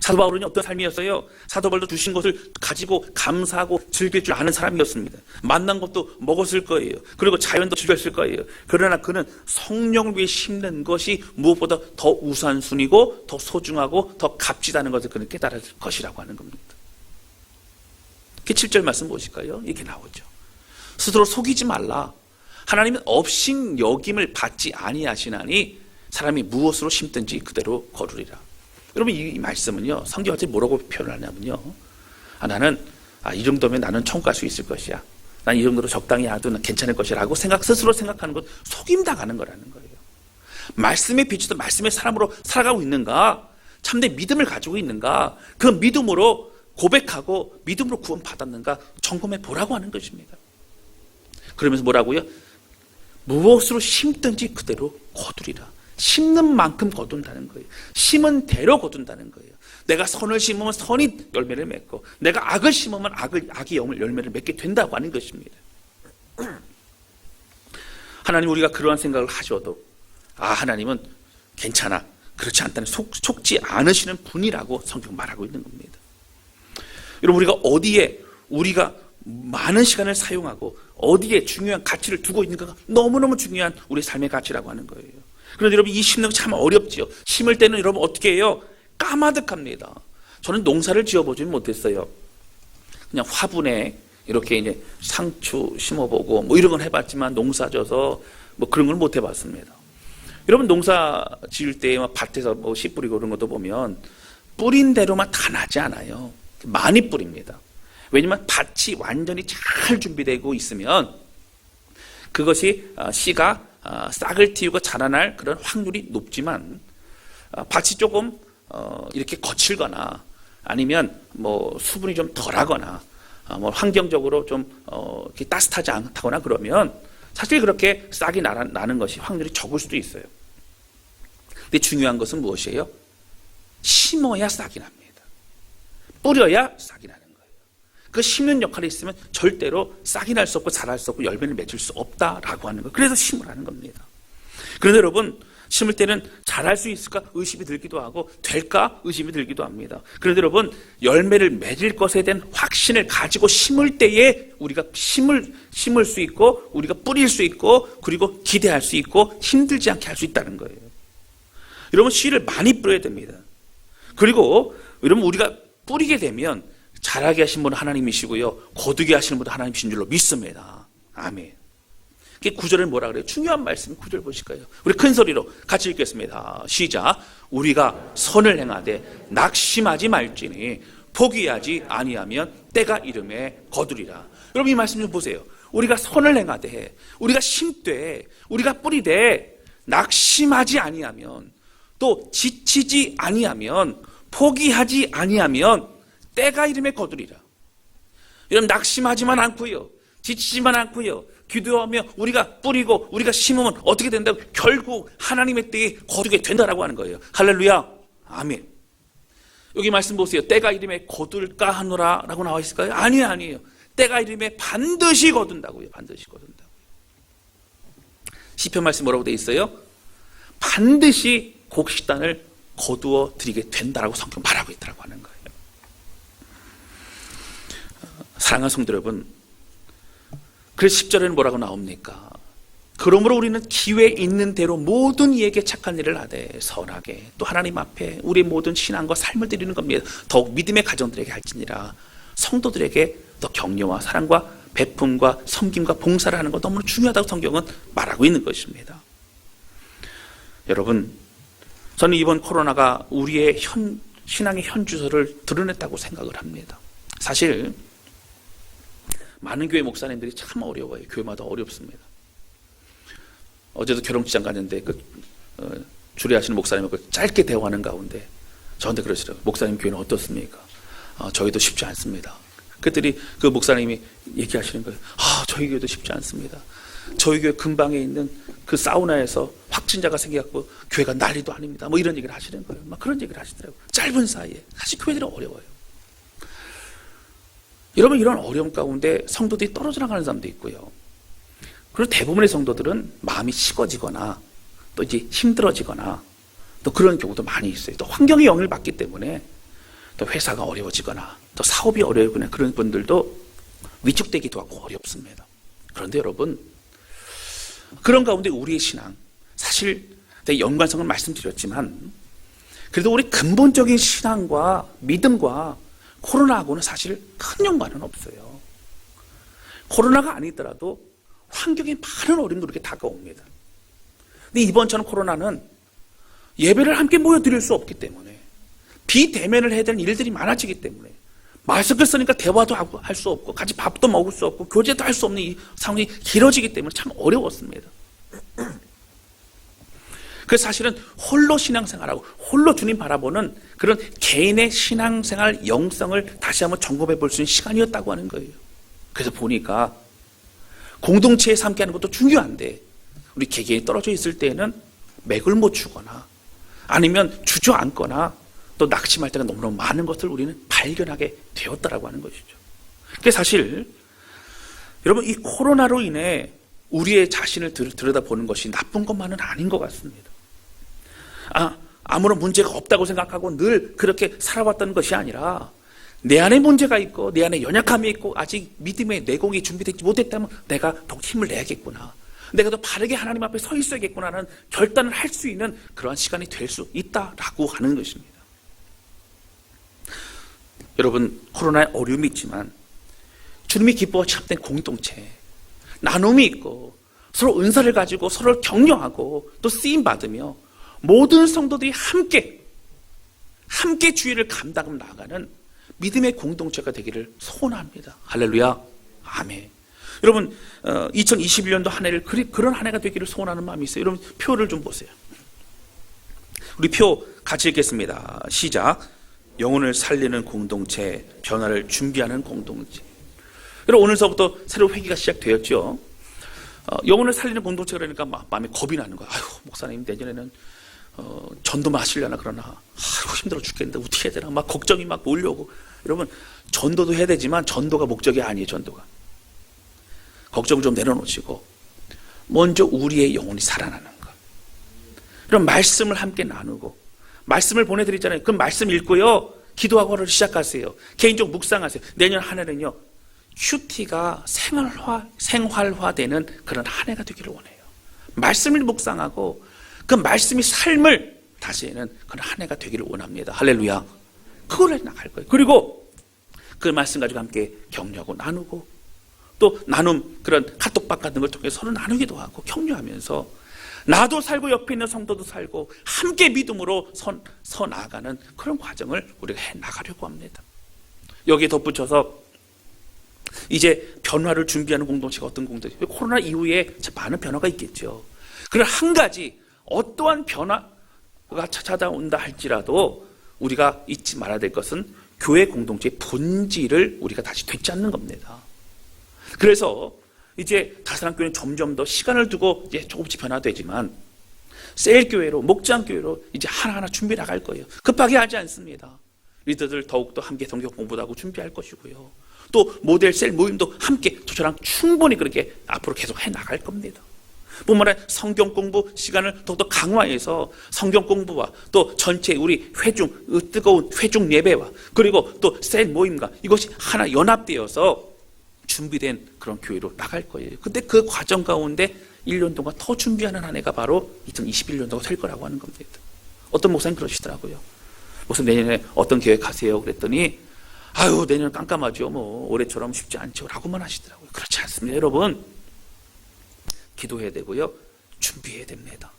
사도 바울은 어떤 삶이었어요? 사도 바울도 주신 것을 가지고 감사하고 즐길 줄 아는 사람이었습니다. 만난 것도 먹었을 거예요. 그리고 자연도 즐겼을 거예요. 그러나 그는 성령을 위해 심는 것이 무엇보다 더 우선순위고 더 소중하고 더 값지다는 것을 그는 깨달을 것이라고 하는 겁니다. 7절 말씀 보실까요? 이렇게 나오죠. 스스로 속이지 말라. 하나님은 업신 여김을 받지 아니하시나니 사람이 무엇으로 심든지 그대로 거두리라. 여러분, 이 말씀은요, 성경한테 뭐라고 표현하냐면요, 나는 이 정도면 나는 천국 갈 수 있을 것이야. 난 이 정도로 적당히 해도 괜찮을 것이라고 스스로 생각하는 것, 속임당하는 거라는 거예요. 말씀에 비추듯 말씀의 사람으로 살아가고 있는가? 참된 믿음을 가지고 있는가? 그 믿음으로 고백하고 믿음으로 구원 받았는가? 점검해 보라고 하는 것입니다. 그러면서 뭐라고요? 무엇으로 심든지 그대로 거두리라. 심는 만큼 거둔다는 거예요. 심은 대로 거둔다는 거예요. 내가 선을 심으면 선이 열매를 맺고, 내가 악을 심으면 악이 열매를 맺게 된다고 하는 것입니다. 하나님, 우리가 그러한 생각을 하셔도 하나님은 괜찮아, 그렇지 않다는 속지 않으시는 분이라고 성경 말하고 있는 겁니다. 여러분, 우리가 어디에 우리가 많은 시간을 사용하고 어디에 중요한 가치를 두고 있는가가 너무너무 중요한 우리 삶의 가치라고 하는 거예요. 그런데 여러분, 이 심는 거 참 어렵지요. 심을 때는 여러분 어떻게 해요? 까마득합니다. 저는 농사를 지어보지는 못했어요. 그냥 화분에 이렇게 이제 상추 심어보고 뭐 이런 건 해봤지만 농사 져서 뭐 그런 걸 못 해봤습니다. 여러분, 농사 지을 때 밭에서 뭐 씨 뿌리고 그런 것도 보면 뿌린 대로만 다 나지 않아요. 많이 뿌립니다. 왜냐면 밭이 완전히 잘 준비되고 있으면 그것이 씨가 싹을 틔우고 자라날 그런 확률이 높지만 밭이 조금 이렇게 거칠거나 아니면 뭐 수분이 좀 덜하거나 뭐 환경적으로 좀 이렇게 따뜻하지 않다거나 그러면 사실 그렇게 싹이 나는 것이 확률이 적을 수도 있어요. 근데 중요한 것은 무엇이에요? 심어야 싹이 납니다. 뿌려야 싹이 나는 거예요. 그 심는 역할이 있으면 절대로 싹이 날 수 없고 자랄 수 없고 열매를 맺을 수 없다라고 하는 거예요. 그래서 심으라는 겁니다. 그런데 여러분, 심을 때는 잘할 수 있을까 의심이 들기도 하고 될까 의심이 들기도 합니다. 그런데 여러분, 열매를 맺을 것에 대한 확신을 가지고 심을 때에 우리가 심을 수 있고 우리가 뿌릴 수 있고 그리고 기대할 수 있고 힘들지 않게 할 수 있다는 거예요. 여러분, 씨를 많이 뿌려야 됩니다. 그리고 여러분, 우리가 뿌리게 되면 자라게 하신 분은 하나님이시고요, 거두게 하시는 분은 하나님이신 줄로 믿습니다. 아멘. 이게 9절에 뭐라 그래요? 중요한 말씀 9절 보실까요? 우리 큰 소리로 같이 읽겠습니다. 시작. 우리가 선을 행하되 낙심하지 말지니 포기하지 아니하면 때가 이름에 거두리라. 여러분, 이 말씀 좀 보세요. 우리가 선을 행하되, 우리가 심되, 우리가 뿌리되 낙심하지 아니하면, 또 지치지 아니하면, 포기하지 아니하면 때가 이름에 거두리라. 여러분, 낙심하지만 않고요, 지치지만 않고요, 기도하며 우리가 뿌리고 우리가 심으면 어떻게 된다고? 결국 하나님의 때에 거두게 된다라고 하는 거예요. 할렐루야. 아멘. 여기 말씀 보세요. 때가 이름에 거둘까 하노라 라고 나와 있을까요? 아니에요. 때가 이름에 반드시 거둔다고요. 반드시 거둔다고요. 시편 말씀 뭐라고 되어 있어요? 반드시 곡식단을 거두어 드리게 된다라고 성경 말하고 있다고 하는 거예요. 사랑하는 성도 여러분, 그래서 10절에는 뭐라고 나옵니까? 그러므로 우리는 기회 있는 대로 모든 이에게 착한 일을 하되 선하게 또 하나님 앞에 우리의 모든 신앙과 삶을 드리는 겁니다. 더욱 믿음의 가정들에게 할지니라. 성도들에게 더 격려와 사랑과 베품과 섬김과 봉사를 하는 것 너무 중요하다고 성경은 말하고 있는 것입니다. 여러분, 저는 이번 코로나가 우리의 신앙의 현주소를 드러냈다고 생각을 합니다. 사실 많은 교회 목사님들이 참 어려워요. 교회마다 어렵습니다. 어제도 결혼식장 갔는데 주례하시는 목사님과 짧게 대화하는 가운데 저한테 그러시더라고요. 목사님, 교회는 어떻습니까? 저희도 쉽지 않습니다. 그랬더니 그 목사님이 얘기하시는 거예요. 저희 교회도 쉽지 않습니다. 저희 교회 근방에 있는 그 사우나에서 확진자가 생겨갖고 교회가 난리도 아닙니다. 뭐 이런 얘기를 하시는 거예요. 막 그런 얘기를 하시더라고요. 짧은 사이에. 사실 교회들은 어려워요. 여러분, 이런 어려움 가운데 성도들이 떨어져 나가는 사람도 있고요. 그리고 대부분의 성도들은 마음이 식어지거나 또 이제 힘들어지거나 또 그런 경우도 많이 있어요. 또 환경의 영향을 받기 때문에 또 회사가 어려워지거나 또 사업이 어려워지거나 그런 분들도 위축되기도 하고 어렵습니다. 그런데 여러분, 그런 가운데 우리의 신앙, 사실 연관성을 말씀드렸지만 그래도 우리 근본적인 신앙과 믿음과 코로나하고는 사실 큰 연관은 없어요. 코로나가 아니더라도 환경에 많은 어려움도 이렇게 다가옵니다. 근데 이번처럼 코로나는 예배를 함께 모여드릴 수 없기 때문에, 비대면을 해야 되는 일들이 많아지기 때문에, 마스크 쓰니까 대화도 할 수 없고 같이 밥도 먹을 수 없고 교제도 할 수 없는 이 상황이 길어지기 때문에 참 어려웠습니다. 그래서 사실은 홀로 신앙생활하고 홀로 주님 바라보는 그런 개인의 신앙생활 영성을 다시 한번 점검해 볼 수 있는 시간이었다고 하는 거예요. 그래서 보니까 공동체에 함께하는 것도 중요한데 우리 개개인이 떨어져 있을 때에는 맥을 못 추거나 아니면 주저앉거나 또 낙심할 때가 너무너무 많은 것을 우리는 발견하게 되었다라고 하는 것이죠. 그게 사실 여러분, 이 코로나로 인해 우리의 자신을 들여다보는 것이 나쁜 것만은 아닌 것 같습니다. 아무런 문제가 없다고 생각하고 늘 그렇게 살아왔던 것이 아니라 내 안에 문제가 있고 내 안에 연약함이 있고 아직 믿음의 내공이 준비되지 못했다면 내가 더 힘을 내야겠구나, 내가 더 바르게 하나님 앞에 서 있어야겠구나라는 결단을 할 수 있는 그러한 시간이 될 수 있다라고 하는 것입니다. 여러분, 코로나의 어려움이 있지만 주님이 기뻐와 참된 공동체, 나눔이 있고 서로 은사를 가지고 서로를 격려하고 또 쓰임받으며 모든 성도들이 함께 주의를 감당하며 나아가는 믿음의 공동체가 되기를 소원합니다. 할렐루야, 아멘. 여러분, 2021년도 한 해를 그런 한 해가 되기를 소원하는 마음이 있어요. 여러분, 표를 좀 보세요. 우리 표 같이 읽겠습니다. 시작. 영혼을 살리는 공동체, 변화를 준비하는 공동체. 여러분, 오늘서부터 새로 회기가 시작되었죠. 영혼을 살리는 공동체 그러니까 마음에 겁이 나는 거야. 아유, 목사님 내년에는 전도만 하시려나 그러나 아이고 힘들어 죽겠는데 어떻게 해야 되나 막 걱정이 막 몰려오고. 여러분, 전도도 해야 되지만 전도가 목적이 아니에요. 전도가 걱정 좀 내려놓으시고 먼저 우리의 영혼이 살아나는 것. 그럼 말씀을 함께 나누고, 말씀을 보내드리잖아요. 그 말씀 읽고요, 기도하고 시작하세요. 개인적 묵상하세요. 내년 한 해는요, 큐티가 생활화되는 그런 한 해가 되기를 원해요. 말씀을 묵상하고 그 말씀이 삶을 다시는 그런 한 해가 되기를 원합니다. 할렐루야. 그걸 나갈 거예요. 그리고 그 말씀 가지고 함께 격려하고 나누고, 또 나눔 그런 카톡방 같은 걸 통해 서로 나누기도 하고 격려하면서 나도 살고 옆에 있는 성도도 살고 함께 믿음으로 서 나가는 그런 과정을 우리가 해 나가려고 합니다. 여기에 덧붙여서 이제 변화를 준비하는 공동체가 어떤 공동체? 코로나 이후에 많은 변화가 있겠죠. 그러나 한 가지, 어떠한 변화가 찾아온다 할지라도 우리가 잊지 말아야 될 것은 교회 공동체의 본질을 우리가 다시 되찾는 겁니다. 그래서 이제 다사랑교회는 점점 더 시간을 두고 이제 조금씩 변화되지만 셀교회로, 목장교회로 이제 하나하나 준비해 나갈 거예요. 급하게 하지 않습니다. 리더들 더욱더 함께 성경 공부도 하고 준비할 것이고요. 또 모델 셀 모임도 함께 저랑 충분히 그렇게 앞으로 계속 해 나갈 겁니다. 뿐만 아니라 성경 공부 시간을 더욱더 강화해서 성경 공부와 또 전체 우리 뜨거운 회중 예배와 그리고 또 셀 모임과 이것이 하나 연합되어서 준비된 그런 교회로 나갈 거예요. 근데 그 과정 가운데 1년 동안 더 준비하는 한 해가 바로 2021년도가 될 거라고 하는 겁니다. 어떤 목사님 그러시더라고요. 무슨 내년에 어떤 계획 하세요? 그랬더니 아유, 내년은 깜깜하죠. 뭐 올해처럼 쉽지 않죠. 라고만 하시더라고요. 그렇지 않습니다. 여러분, 기도해야 되고요, 준비해야 됩니다.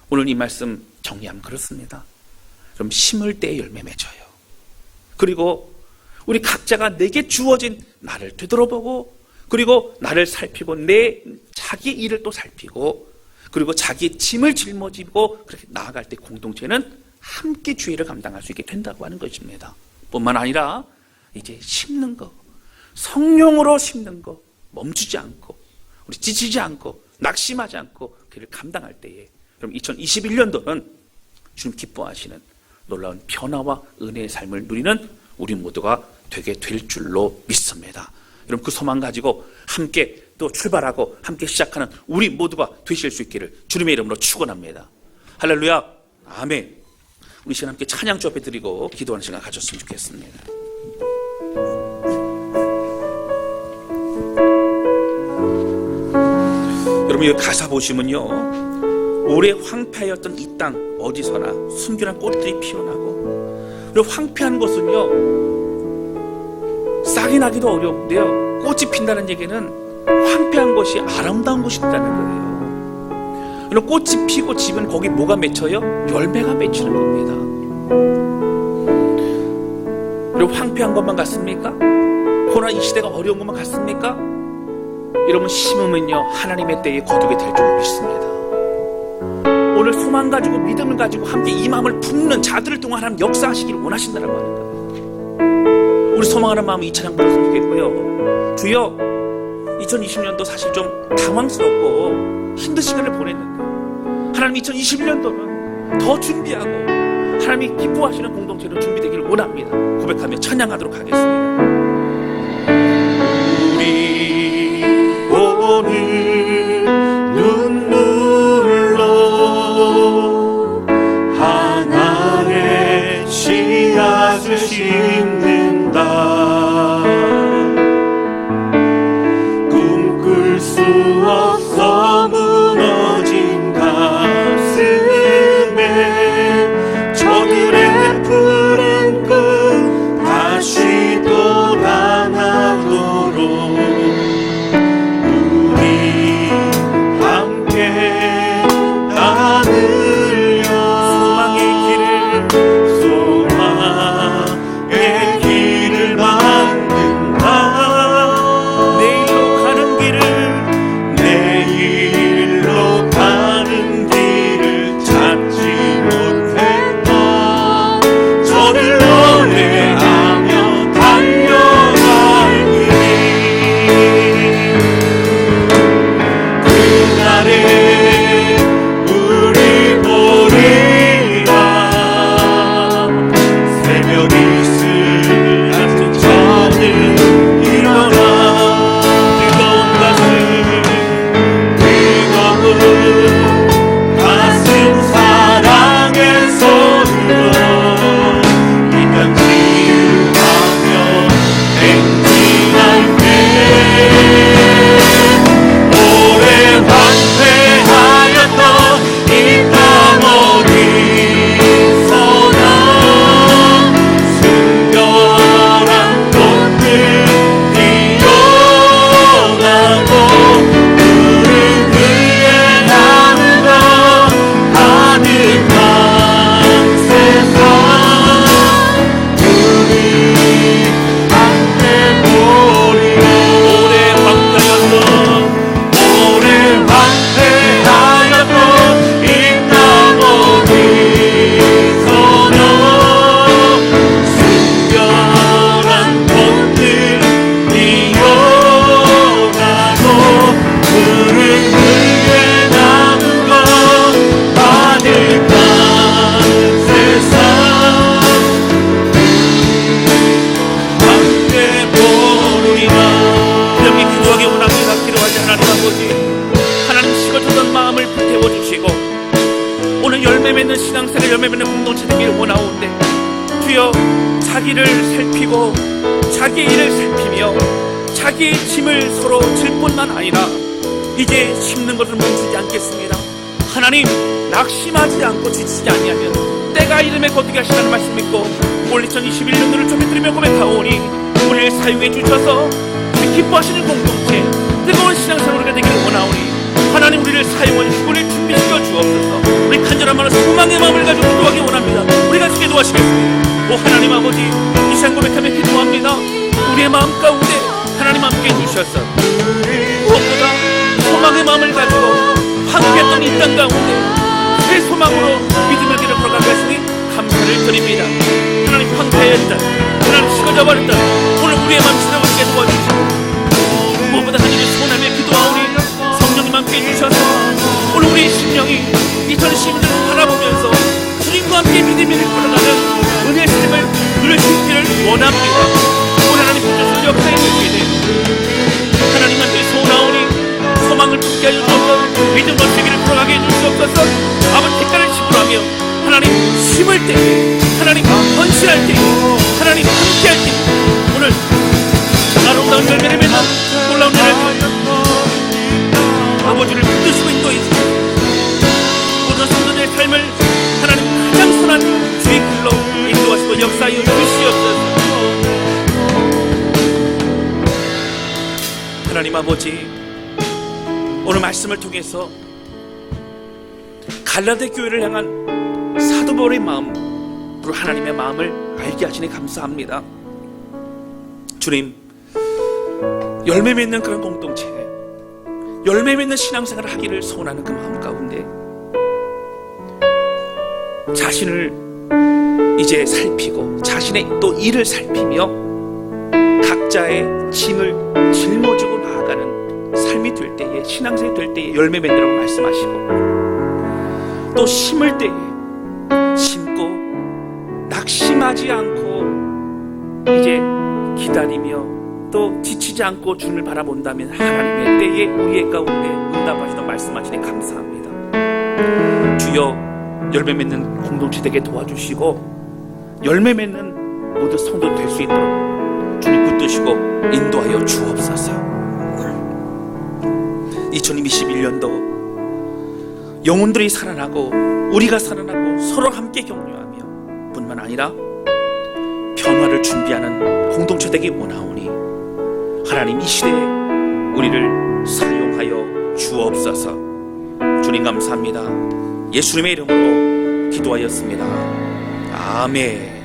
오늘 이 말씀 정리하면 그렇습니다. 그럼 심을 때 열매 맺어요. 그리고 우리 각자가 내게 주어진 나를 되돌아보고, 그리고 나를 살피고 자기 일을 또 살피고, 그리고 자기 짐을 짊어지고 그렇게 나아갈 때 공동체는 함께 주의를 감당할 수 있게 된다고 하는 것입니다. 뿐만 아니라 이제 심는 거, 성령으로 심는 거, 멈추지 않고 우리 지치지 않고 낙심하지 않고 그를 감당할 때에, 그럼 2021년도는 주님 기뻐하시는 놀라운 변화와 은혜의 삶을 누리는 우리 모두가 되게 될 줄로 믿습니다. 여러분, 그 소망 가지고 함께 또 출발하고 함께 시작하는 우리 모두가 되실 수 있기를 주님의 이름으로 축원합니다. 할렐루야, 아멘. 우리 시간 함께 찬양 주 앞에 드리고 기도하는 시간 가졌으면 좋겠습니다. 여러분, 이 가사 보시면요, 오래 황폐하였던 이 땅 어디서나 순결한 꽃들이 피어나고, 그리고 황폐한 곳은요 싹이 나기도 어려운데요, 꽃이 핀다는 얘기는 황폐한 것이 아름다운 곳이 있다는 거예요. 그리고 꽃이 피고 지면 거기 뭐가 맺혀요? 열매가 맺히는 겁니다. 그리고 황폐한 것만 같습니까? 코로나 이 시대가 어려운 것만 같습니까? 여러분, 심으면요 하나님의 때에 거두게 될 줄 믿습니다. 오늘 소망 가지고 믿음을 가지고 함께 이 마음을 품는 자들을 통해 하나님 역사하시기를 원하신다라고 하는 거예요. 우리 소망하는 마음이 이 찬양 불렀으면 좋겠고요. 주여, 2020년도 사실 좀 당황스럽고 힘든 시간을 보냈는데 하나님 2021년도는 더 준비하고 하나님이 기뻐하시는 공동체로 준비되기를 원합니다. 고백하며 찬양하도록 하겠습니다. 우리 오늘
없어 무너진 가슴에 저들의 푸른 꿈 다시 돌아나도록 우리 함께 따르려 소망의 길을 만든다. 내일로 가는 길을 찾지 못했던 저를 노래하며 달려갈 길이 그날에 우리 보리라. 새벽 이슬 같은 저들 일어나 뜨거운 가슴 사랑의 손으로 이 땅 치유하며 행진할 때 오래 황폐하였던 이 땅 어디서나 순결한 꽃들 피어나고 푸른 위에 나무가 가득한 세상 우리 함께 보리라. 오래 황폐하였던 이 땅 어디서나 순결한 꽃들 피어나고 푸른 위에 나무가 가득한 세상 함께 보리라.
이렇게 기도하기 원합니다. 기도하지 하나님 아버지, 하나님 식어졌던 마음을 불태워 주시고 오늘 열매 맺는 신앙생활, 열매 맺는 공동체 되기를 원하오는데 주여, 자기를 살피고 자기의 일을 살피며 자기의 짐을 서로 질 뿐만 아니라 이제 심는 것을 멈추지 않겠습니다. 하나님, 낙심하지 않고 지치지 아니하면 때가 이름에 거두게 하시라는 말씀 믿고 올 2021년도를 좁혀드리며 고백하오니 우리를 사용해 주셔서 우리 기뻐하시는 공동체, 뜨거운 신앙생활가 되기를 원하오니 하나님, 우리를 사용하여 우리를 준비시켜 주옵소서. 우리 간절한 마음으로 소망의 마음을 가지고 기도하기 원합니다. 우리가 같이 기도하시겠습니다. 오 하나님 아버지, 이 시간 고백하며 기도합니다. 우리의 마음 가운데 하나님 함께 해주셔서 무엇보다 소망의 마음을 가지고 함께했던 이 땅 가운데 새 소망으로 믿음의 길을 걸어가게 하시니 감사를 드립니다. 하나님, 황폐했던, 하나님 식어져 버렸던 오늘 우리의 마음 지나가게 도와주시고 무엇보다 하나님의 소원하며 기도하오니 성령님 함께 해주셔서 오늘 우리의 심령이 2012년을 바라보면서 주님과 함께 믿음의 길을 걸어가는 은혜의 삶을 누릴 수 있기를 원합니다. 오늘 하나님 주셔서 역사에 주시되 하나님 함께 소원하오니 소망을 품게 하여 주옵소서. 믿음과 세계를 걸어가게 해주시옵소서. 아버지 빛깔을 지불하며 하나님 심을 때, 하나님 헌신할 때, 하나님 함께할 때 오늘 아름다운 열매를 맺는 놀라운 열매를 아버지를 붙드시고 인도해 주시고 모든 성도들의 삶을 하나님 가장 선한 주의 길로 인도하시고 역사하여 주시옵소서. 하나님 아버지, 오늘 말씀을 통해서 갈라데 교회를 향한 사도 바울의 마음으로 하나님의 마음을 알게 하시니 감사합니다. 주님, 열매 맺는 그런 공동체, 열매 맺는 신앙생활을 하기를 소원하는 그 마음 가운데 자신을 이제 살피고 자신의 또 일을 살피며 각자의 짐을 짊어지고 나아가는 삶이 될 때에, 신앙생활이 될 때에 열매 맺으라고 말씀하시고 또 심을 때에 심고 낙심하지 않고 이제 기다리며 또 지치지 않고 주님을 바라본다면 하나님의 때에 우리의 가운데 응답하시던 말씀하시니 감사합니다. 주여, 열매 맺는 공동체 되게 도와주시고 열매 맺는 모든 성도 될 수 있도록 주님 붙드시고 인도하여 주옵소서. 2021년도 영혼들이 살아나고 우리가 살아나고 서로 함께 격려하며 뿐만 아니라 변화를 준비하는 공동체 되기 원하오니 하나님 이 시대에 우리를 사용하여 주옵소서. 주님 감사합니다. 예수님의 이름으로 기도하였습니다. 아멘.